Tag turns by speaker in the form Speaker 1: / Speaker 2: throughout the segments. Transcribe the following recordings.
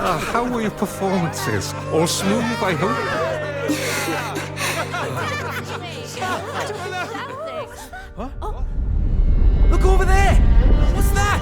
Speaker 1: How were your performances? All smooth, I hope?
Speaker 2: Look over there! What's that?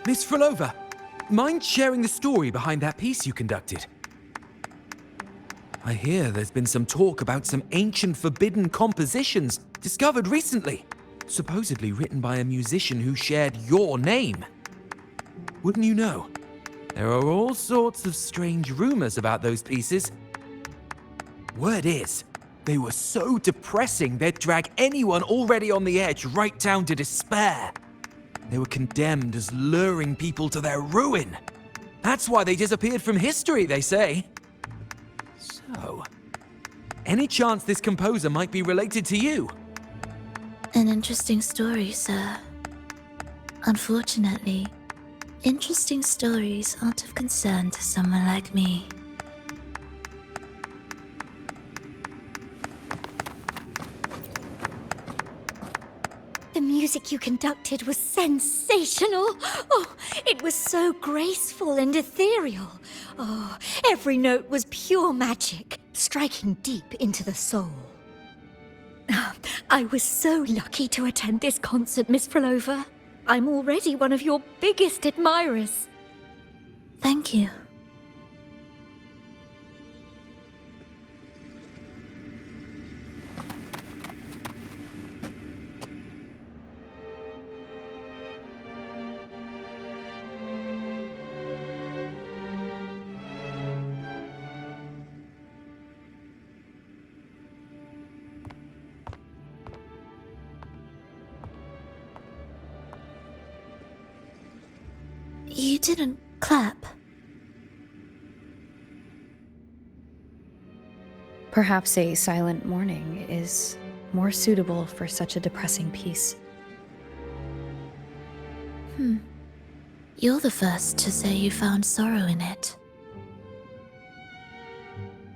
Speaker 2: Miss Frolova, mind sharing the story behind that piece you conducted? I hear there's been some talk about some ancient forbidden compositions discovered recently, supposedly written by a musician who shared your name. Wouldn't you know? There are all sorts of strange rumors about those pieces. Word is, they were so depressing they'd drag anyone already on the edge right down to despair. They were condemned as luring people to their ruin. That's why they disappeared from history, they say. So, any chance this composer might be related to you?
Speaker 3: An interesting story, sir. Unfortunately, interesting stories aren't of concern to someone like me.
Speaker 4: The music you conducted was sensational. Oh, it was so graceful and ethereal. Oh, every note was pure magic, striking deep into the soul. I was so lucky to attend this concert, Miss Frolova. I'm already one of your biggest admirers.
Speaker 3: Thank you. You didn't clap.
Speaker 5: Perhaps a silent mourning is more suitable for such a depressing piece.
Speaker 3: You're the first to say you found sorrow in it.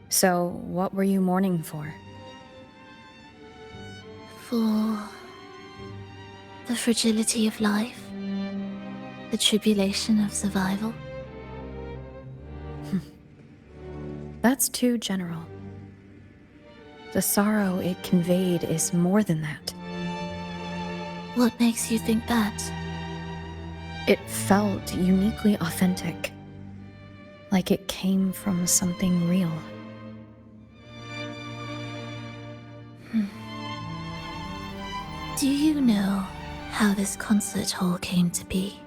Speaker 5: So, what were you mourning for?
Speaker 3: For the fragility of life, the tribulation of survival.
Speaker 5: That's too general. The sorrow it conveyed is more than that.
Speaker 3: What makes you think that?
Speaker 5: It felt uniquely authentic, like it came from something real.
Speaker 3: Do you know how this concert hall came to be?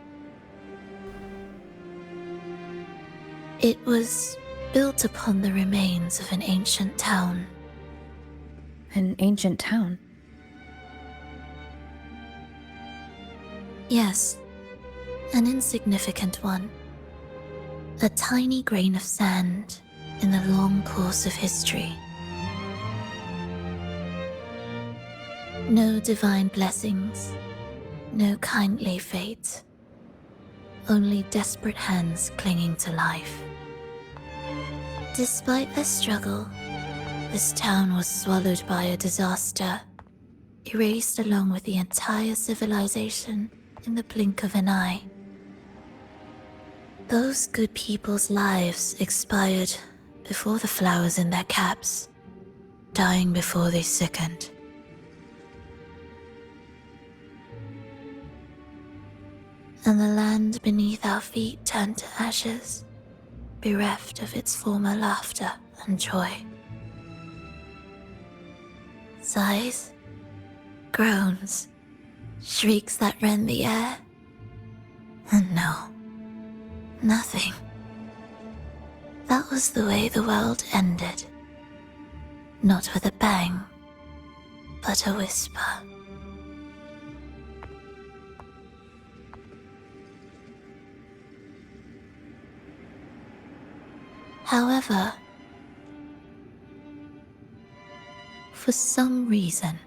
Speaker 3: It was built upon the remains of an ancient town.
Speaker 5: An ancient town?
Speaker 3: Yes, an insignificant one. A tiny grain of sand in the long course of history. No divine blessings, no kindly fate. Only desperate hands clinging to life. Despite their struggle, this town was swallowed by a disaster, erased along with the entire civilization in the blink of an eye. Those good people's lives expired before the flowers in their caps, dying before they sickened. And the land beneath our feet turned to ashes, bereft of its former laughter and joy. Sighs, groans, shrieks that rend the air. And no, nothing. That was the way the world ended. Not with a bang, but a whisper. However, for some reason,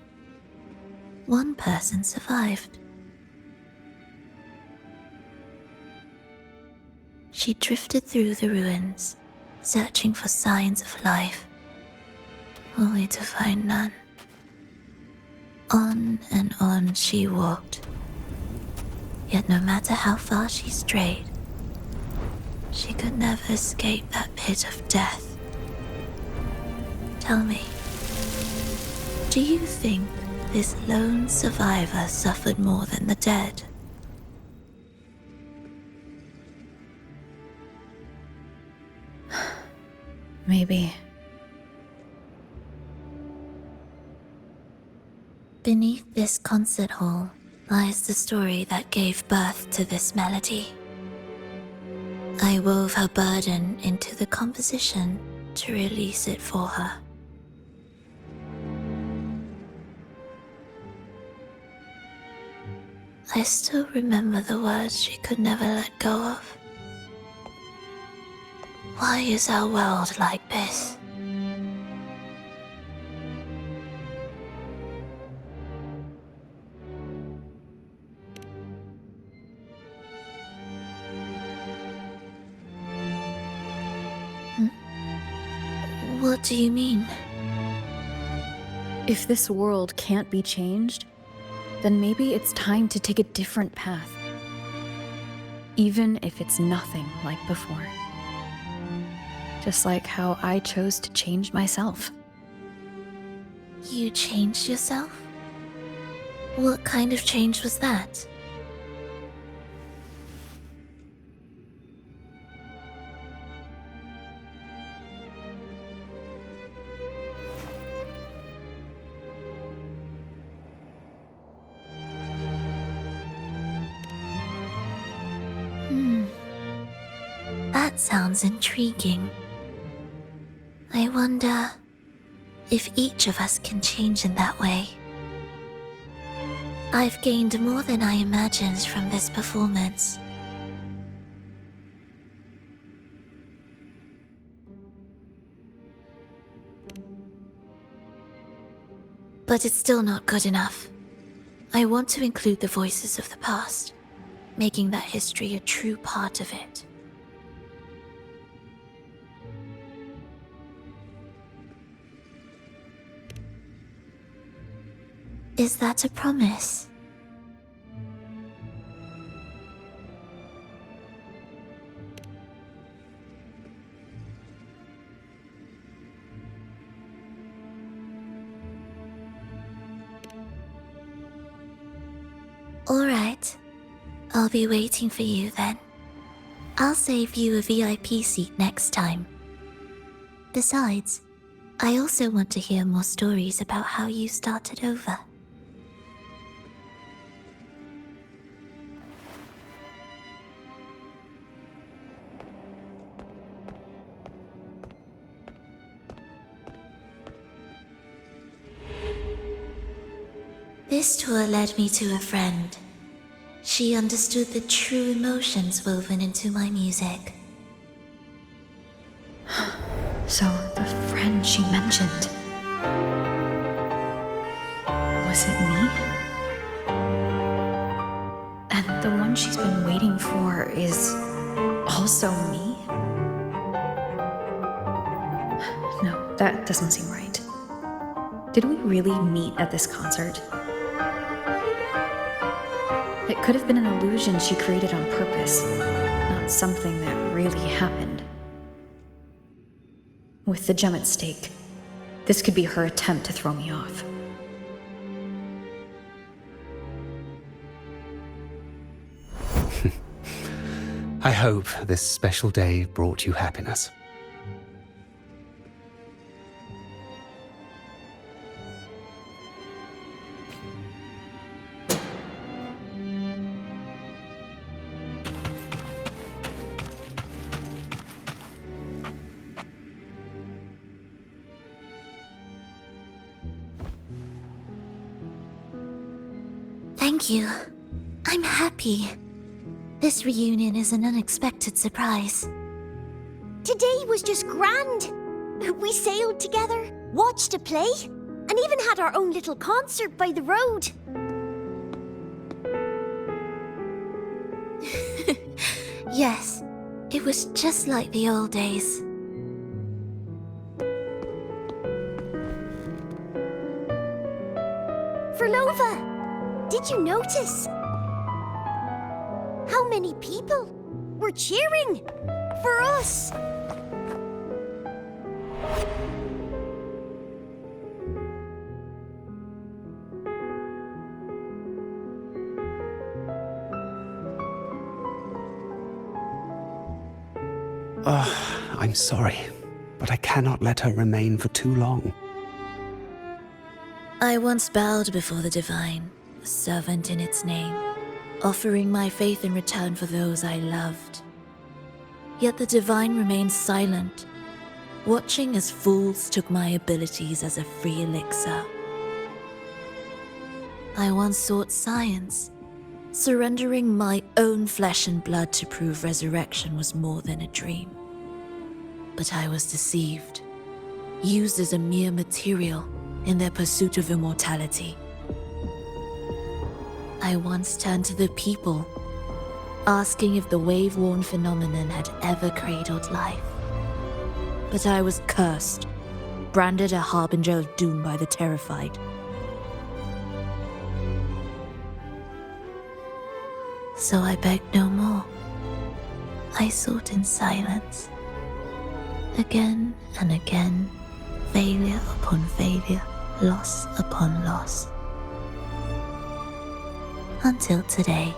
Speaker 3: one person survived. She drifted through the ruins, searching for signs of life, only to find none. On and on she walked, yet no matter how far she strayed, she could never escape that pit of death. Tell me, do you think this lone survivor suffered more than the dead?
Speaker 5: Maybe.
Speaker 3: Beneath this concert hall lies the story that gave birth to this melody. I wove her burden into the composition to release it for her. I still remember the words she could never let go of. Why is our world like this? What do you mean?
Speaker 5: If this world can't be changed, then maybe it's time to take a different path. Even if it's nothing like before. Just like how I chose to change myself.
Speaker 3: You changed yourself? What kind of change was that? That sounds intriguing. I wonder if each of us can change in that way. I've gained more than I imagined from this performance. But it's still not good enough. I want to include the voices of the past, making that history a true part of it. Is that a promise? All right. I'll be waiting for you then. I'll save you a VIP seat next time. Besides, I also want to hear more stories about how you started over. This tour led me to a friend. She understood the true emotions woven into my music.
Speaker 5: So, the friend she mentioned. Was it me? And the one she's been waiting for is also me? No, that doesn't seem right. Did we really meet at this concert? It could have been an illusion she created on purpose, not something that really happened. With the gem at stake, this could be her attempt to throw me off.
Speaker 6: I hope this special day brought you happiness.
Speaker 3: Thank you. I'm happy. This reunion is an unexpected surprise.
Speaker 4: Today was just grand. We sailed together, watched a play, and even had our own little concert by the road.
Speaker 3: Yes, it was just like the old days.
Speaker 4: Verlova, did you notice? How many people were cheering for us?
Speaker 6: I'm sorry, but I cannot let her remain for too long.
Speaker 3: I once bowed before the divine, a servant in its name, offering my faith in return for those I loved. Yet the divine remained silent, watching as fools took my abilities as a free elixir. I once sought science, surrendering my own flesh and blood to prove resurrection was more than a dream. But I was deceived, used as a mere material in their pursuit of immortality. I once turned to the people, asking if the wave-worn phenomenon had ever cradled life. But I was cursed, branded a harbinger of doom by the terrified. So I begged no more. I sought in silence. Again and again, failure upon failure, loss upon loss. Until today.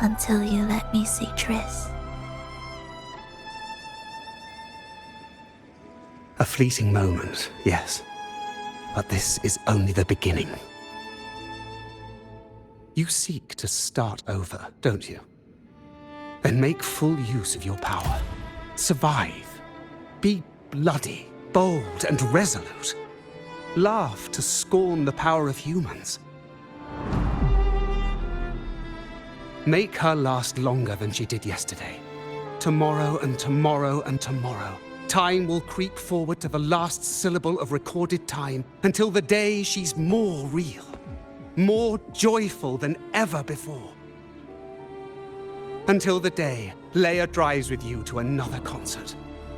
Speaker 3: Until you let me see Triss.
Speaker 6: A fleeting moment, yes. But this is only the beginning. You seek to start over, don't you? Then make full use of your power. Survive. Be bloody, bold, and resolute. Laugh to scorn the power of humans. Make her last longer than she did yesterday. Tomorrow and tomorrow and tomorrow. Time will creep forward to the last syllable of recorded time until the day she's more real, more joyful than ever before. Until the day Leia drives with you to another concert.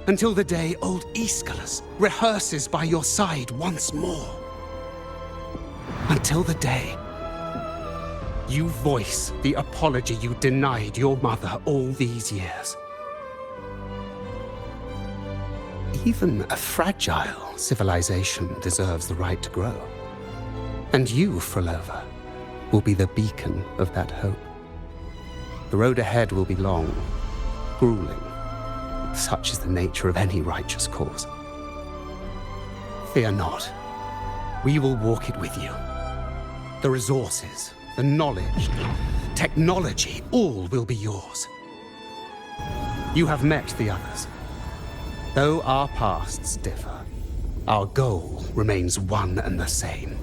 Speaker 6: Until the day old Aeschylus rehearses by your side once more. Until the day you voice the apology you denied your mother all these years. Even a fragile civilization deserves the right to grow. And you, Frolova, will be the beacon of that hope. The road ahead will be long, grueling. Such is the nature of any righteous cause. Fear not. We will walk it with you. The resources, the knowledge, technology, all will be yours. You have met the others. Though our pasts differ, our goal remains one and the same.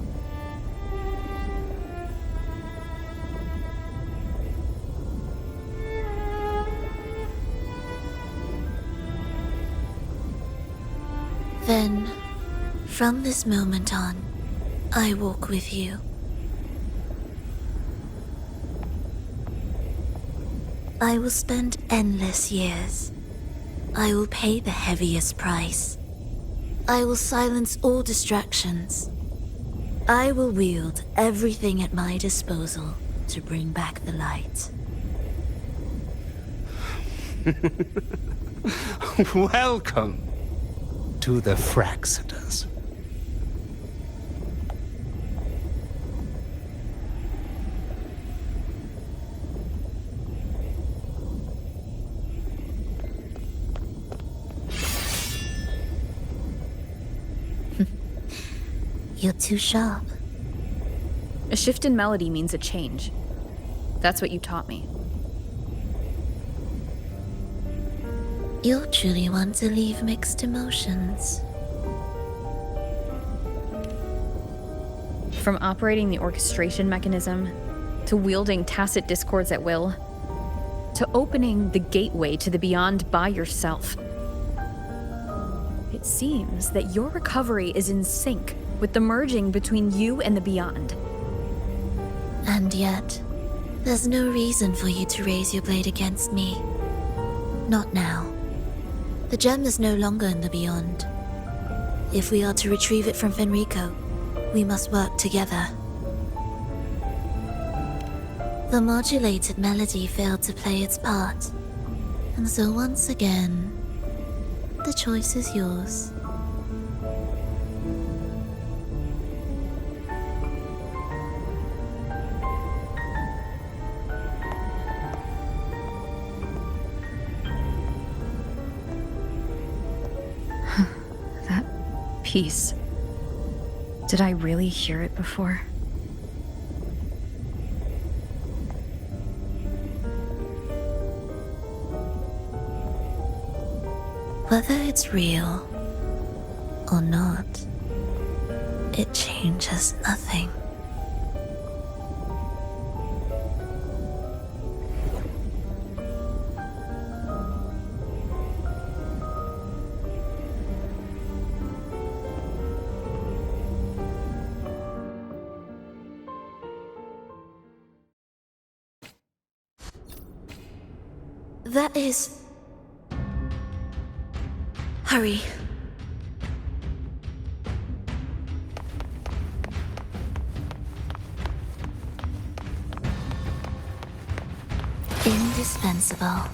Speaker 3: From this moment on, I walk with you. I will spend endless years. I will pay the heaviest price. I will silence all distractions. I will wield everything at my disposal to bring back the light.
Speaker 6: Welcome to the Fraxiters.
Speaker 3: You're too sharp.
Speaker 5: A shift in melody means a change. That's what you taught me.
Speaker 3: You're truly one to leave mixed emotions.
Speaker 5: From operating the orchestration mechanism, to wielding tacit discords at will, to opening the gateway to the beyond by yourself. It seems that your recovery is in sync with the merging between you and the beyond.
Speaker 3: And yet, there's no reason for you to raise your blade against me. Not now. The gem is no longer in the beyond. If we are to retrieve it from Fenrico, we must work together. The modulated melody failed to play its part, and so once again, the choice is yours.
Speaker 5: Peace. Did I really hear it before?
Speaker 3: Whether it's real or not, it changes nothing. That is... Hurry. Indispensable.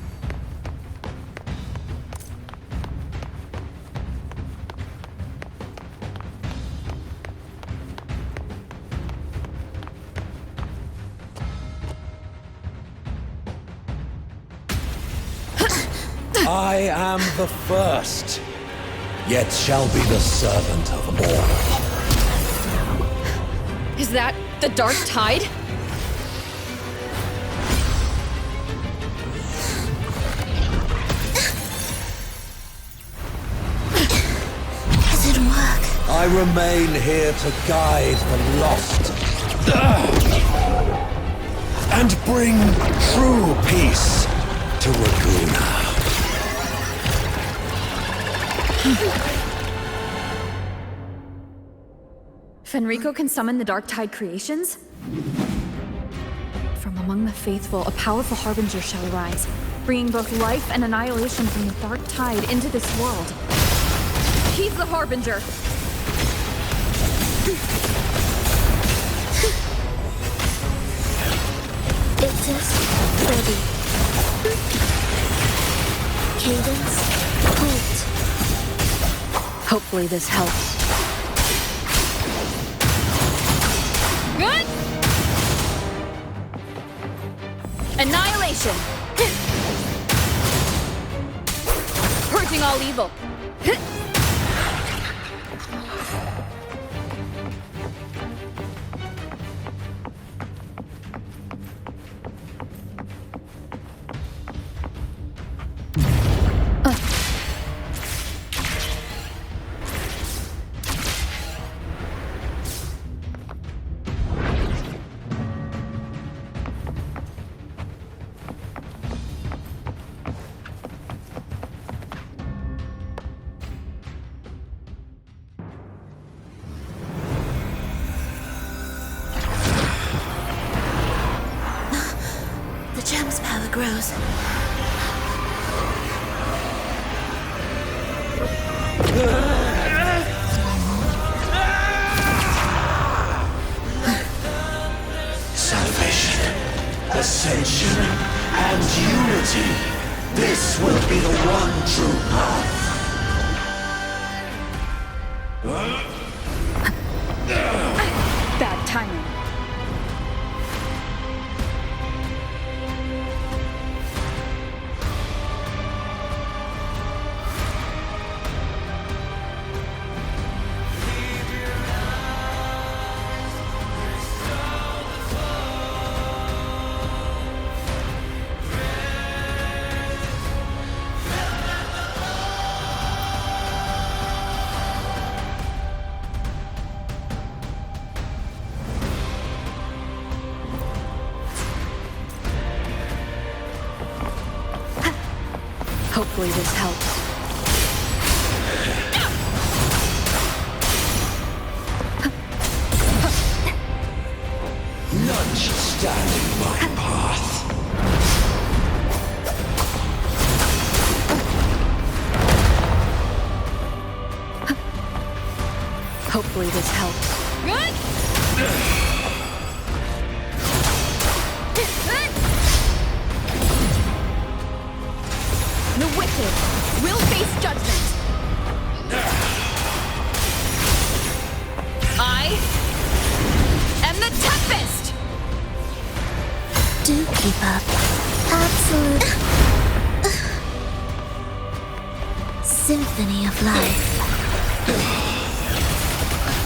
Speaker 7: I am the first, yet shall be the servant of all.
Speaker 5: Is that the Dark Tide?
Speaker 3: It didn't work.
Speaker 7: I remain here to guide the lost and bring true peace to Raguna.
Speaker 5: Fenrico can summon the Dark Tide creations? From among the faithful, a powerful harbinger shall arise, bringing both life and annihilation from the Dark Tide into this world. He's the harbinger!
Speaker 3: It is ready. Cadence, halt.
Speaker 5: Hopefully this helps. Good! Annihilation! Purging all evil.
Speaker 3: grows.
Speaker 7: Salvation, ascension, and unity. This will be the one true path.
Speaker 5: Bad timing. Hopefully this helps.
Speaker 7: None shall stand in my path.
Speaker 5: Hopefully this helps. The wicked will face judgment. I am the Tempest!
Speaker 3: Do keep up. Absolute symphony of life.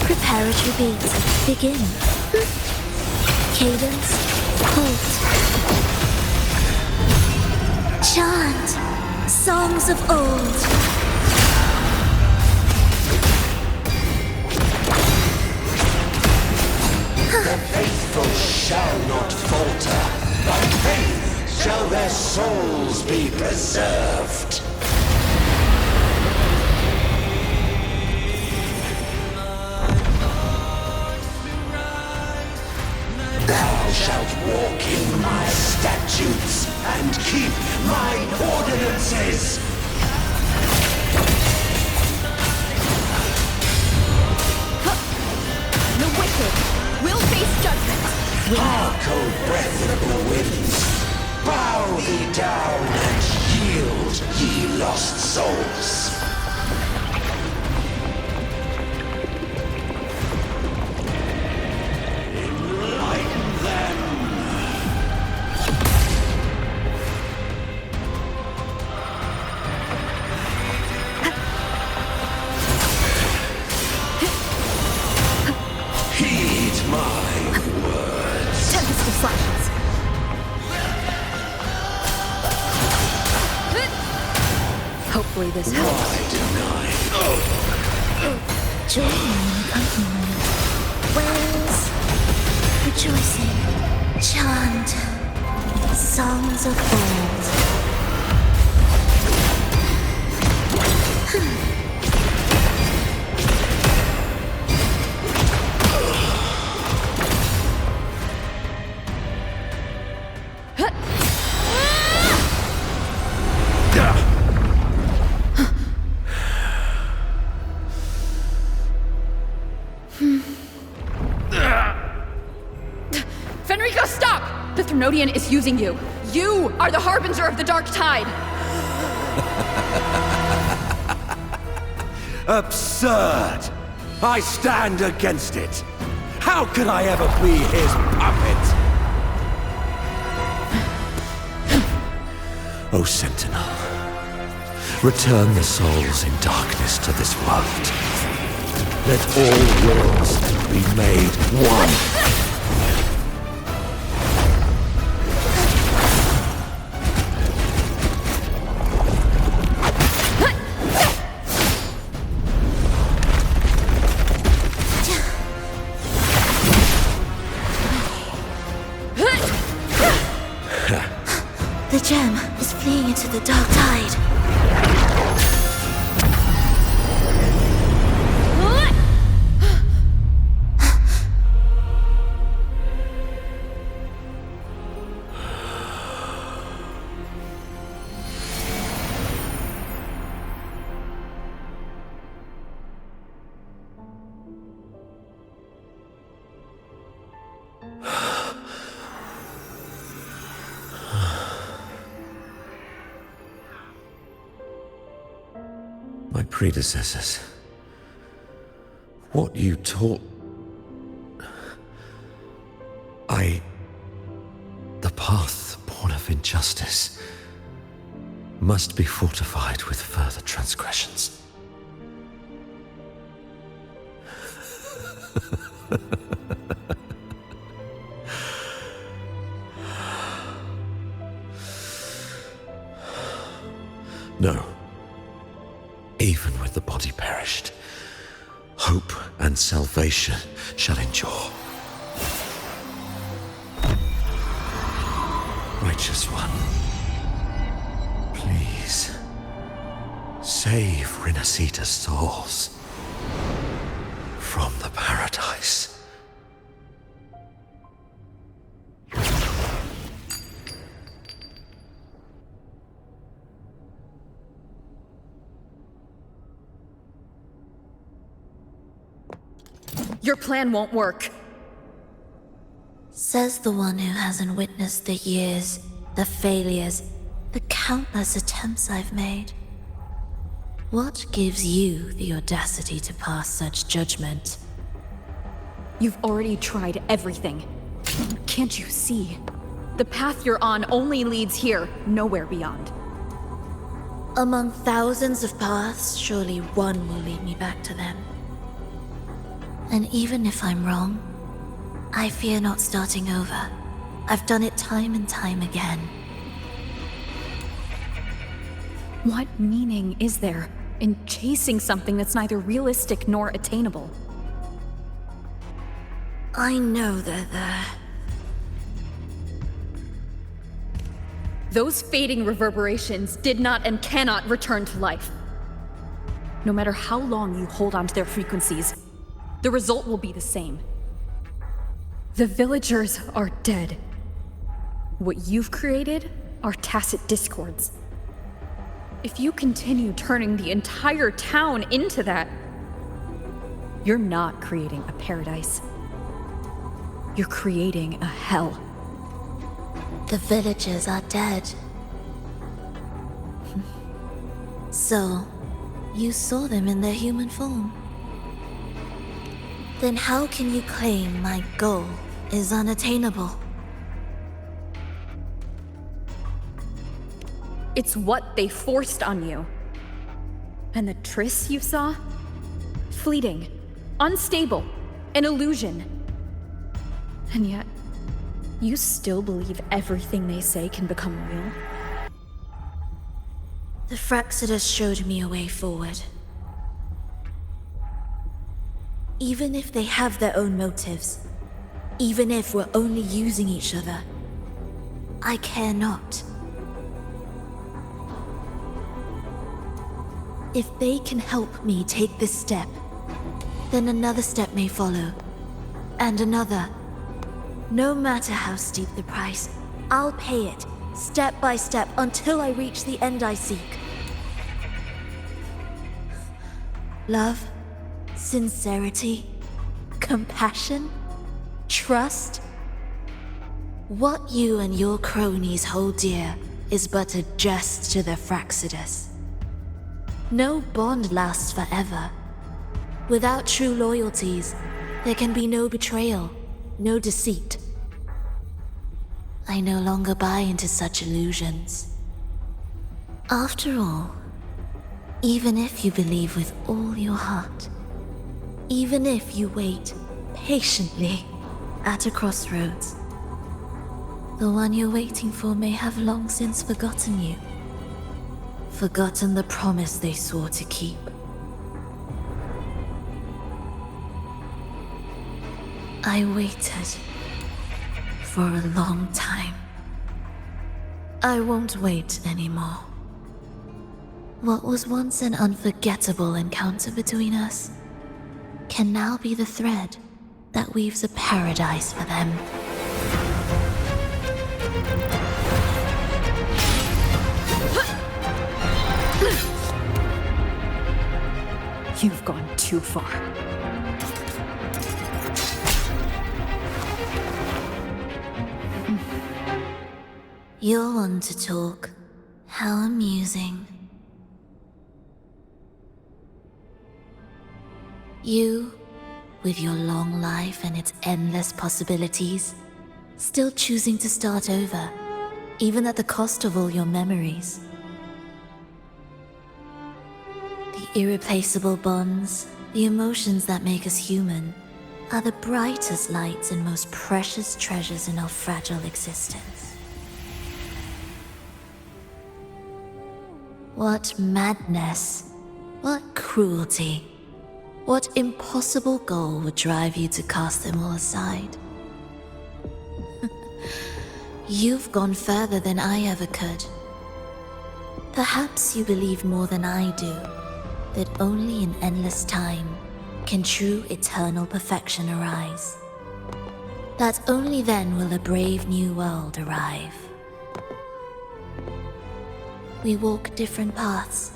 Speaker 3: Preparatory beats begin. Cadence, halt. Chant songs of old.
Speaker 7: The faithful shall not falter. By faith shall their souls be preserved. Thou shalt walk in my statutes and keep my ordinances.
Speaker 5: The wicked will face judgment.
Speaker 7: Hark, O breath of the winds, bow thee down and yield, ye lost souls. Enlighten them. Heed my words.
Speaker 5: Tempest of flashes. Hopefully this helps.
Speaker 7: Why deny?
Speaker 3: Join me in accompaniment. Wails, rejoicing, chant songs of old.
Speaker 5: Fenrico, stop! The Thrunodian is using you. You are the harbinger of the dark tide.
Speaker 7: Absurd! I stand against it. How can I ever be his puppet? O Sentinel, return the souls in darkness to this world. Let all worlds be made one.
Speaker 3: The gem is fleeing into the dark tide.
Speaker 7: predecessors. What you taught... The path born of injustice must be fortified with further transgressions. No. Even with the body perished, hope and salvation shall endure. Righteous One, please save Renacita's souls from the paradise.
Speaker 5: Your plan won't work.
Speaker 3: Says the one who hasn't witnessed the years, the failures, the countless attempts I've made. What gives you the audacity to pass such judgment?
Speaker 5: You've already tried everything. Can't you see? The path you're on only leads here, nowhere beyond.
Speaker 3: Among thousands of paths, surely one will lead me back to them. And even if I'm wrong, I fear not starting over. I've done it time and time again.
Speaker 5: What meaning is there in chasing something that's neither realistic nor attainable?
Speaker 3: I know they're there.
Speaker 5: Those fading reverberations did not and cannot return to life. No matter how long you hold on to their frequencies, the result will be the same. The villagers are dead. What you've created are tacit discords. If you continue turning the entire town into that, you're not creating a paradise. You're creating a hell.
Speaker 3: The villagers are dead. So, you saw them in their human form. Then how can you claim my goal is unattainable?
Speaker 5: It's what they forced on you. And the trysts you saw? Fleeting, unstable, an illusion. And yet, you still believe everything they say can become real?
Speaker 3: The Fraxidus showed me a way forward. Even if they have their own motives, even if we're only using each other, I care not. If they can help me take this step, then another step may follow, and another. No matter how steep the price, I'll pay it, step by step, until I reach the end I seek. Love, sincerity, compassion, trust. What you and your cronies hold dear is but a jest to the Fraxidus. No bond lasts forever. Without true loyalties, there can be no betrayal, no deceit. I no longer buy into such illusions. After all, even if you believe with all your heart, even if you wait patiently at a crossroads, the one you're waiting for may have long since forgotten you. Forgotten the promise they swore to keep. I waited for a long time. I won't wait anymore. What was once an unforgettable encounter between us can now be the thread that weaves a paradise for them.
Speaker 5: You've gone too far.
Speaker 3: You're one to talk. How amusing. You, with your long life and its endless possibilities, still choosing to start over, even at the cost of all your memories. The irreplaceable bonds, the emotions that make us human, are the brightest lights and most precious treasures in our fragile existence. What madness, what cruelty, what impossible goal would drive you to cast them all aside? You've gone further than I ever could. Perhaps you believe more than I do, that only in endless time can true eternal perfection arise. That only then will a brave new world arrive. We walk different paths,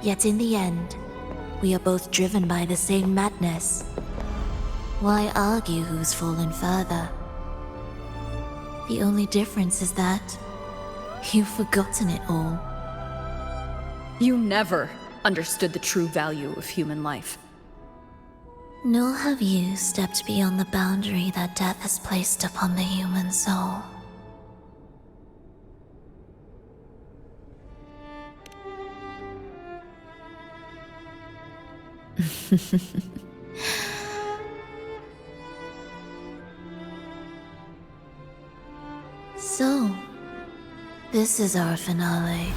Speaker 3: yet in the end, we are both driven by the same madness. Why argue who's fallen further? The only difference is that you've forgotten it all.
Speaker 5: You never understood the true value of human life.
Speaker 3: Nor have you stepped beyond the boundary that death has placed upon the human soul. So, this is our finale.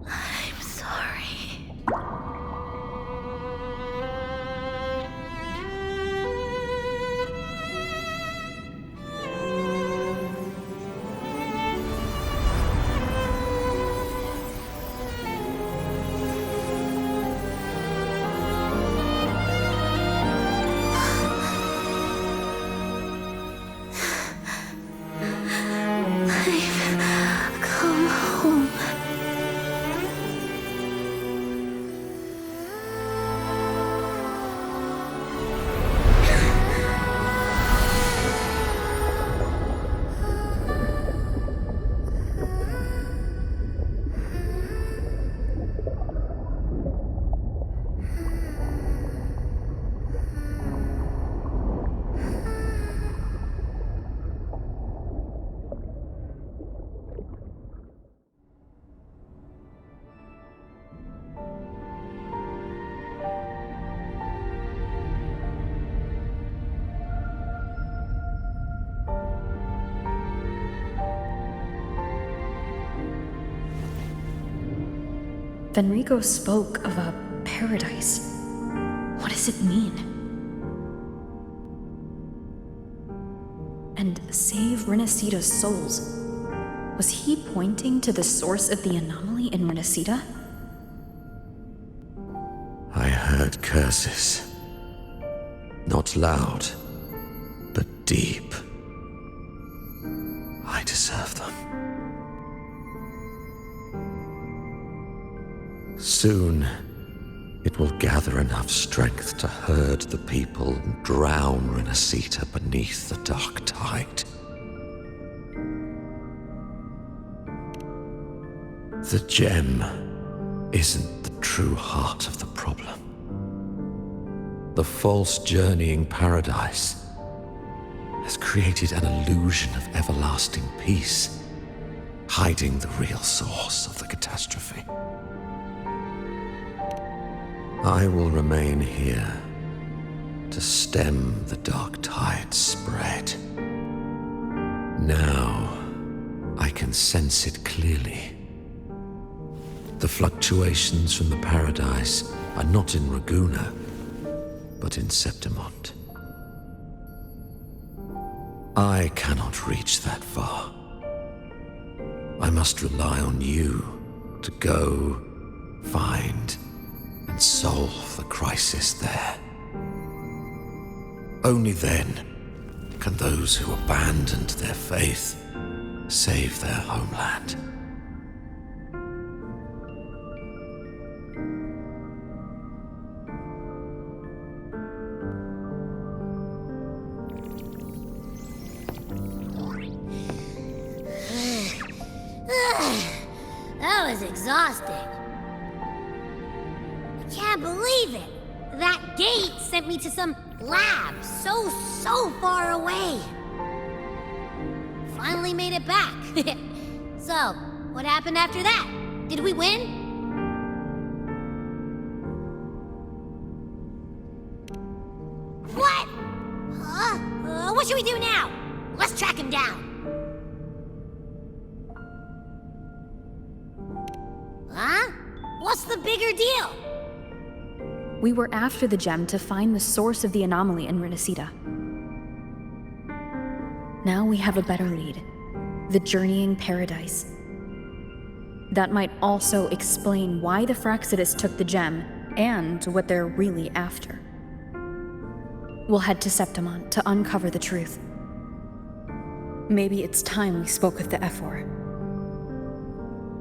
Speaker 3: I'm sorry. I've come home.
Speaker 5: Fenrico spoke of a paradise. What does it mean? And save Renacita's souls. Was he pointing to the source of the anomaly in Renacita?
Speaker 7: I heard curses. Not loud, but deep. I deserve them. Soon, it will gather enough strength to herd the people and drown Renacita beneath the dark tide. The gem isn't the true heart of the problem. The false journeying paradise has created an illusion of everlasting peace, hiding the real source of the catastrophe. I will remain here to stem the dark tide's spread. Now, I can sense it clearly. The fluctuations from the paradise are not in Raguna, but in Septimont. I cannot reach that far. I must rely on you to go, find, and solve the crisis there. Only then can those who abandoned their faith save their homeland.
Speaker 8: That was exhausting. I can't believe it. That gate sent me to some lab so far away. Finally made it back. So, what happened after that? Did we win? What? What should we do now? Let's track him down. Huh? What's the bigger deal?
Speaker 5: We were after the gem to find the source of the anomaly in Renacida. Now we have a better lead. The journeying paradise. That might also explain why the Fraxidus took the gem and what they're really after. We'll head to Septimont to uncover the truth. Maybe it's time we spoke with the Ephor.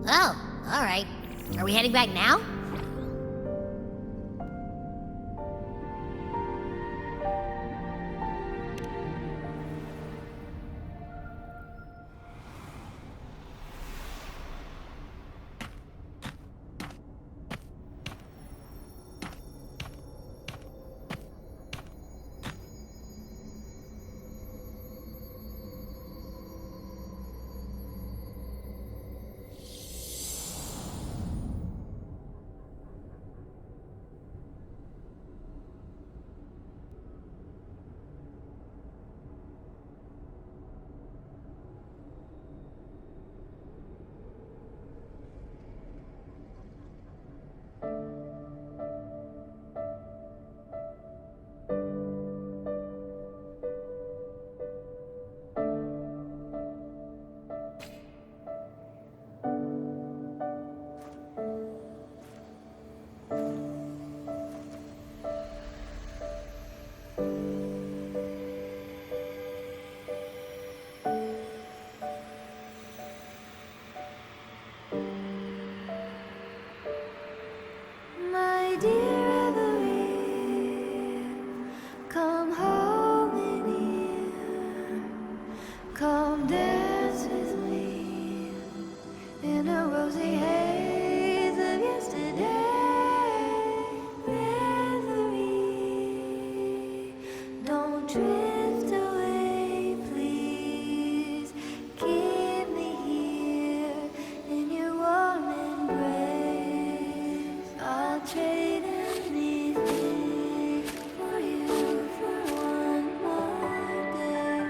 Speaker 8: Oh, alright. Are we heading back now?
Speaker 3: My dear Evelyn, come home in here. Come dance with me in a rosy haze of yesterday. Reverie, don't drift away, please. Keep me here in your warm embrace. I'll trade anything for you for one more day.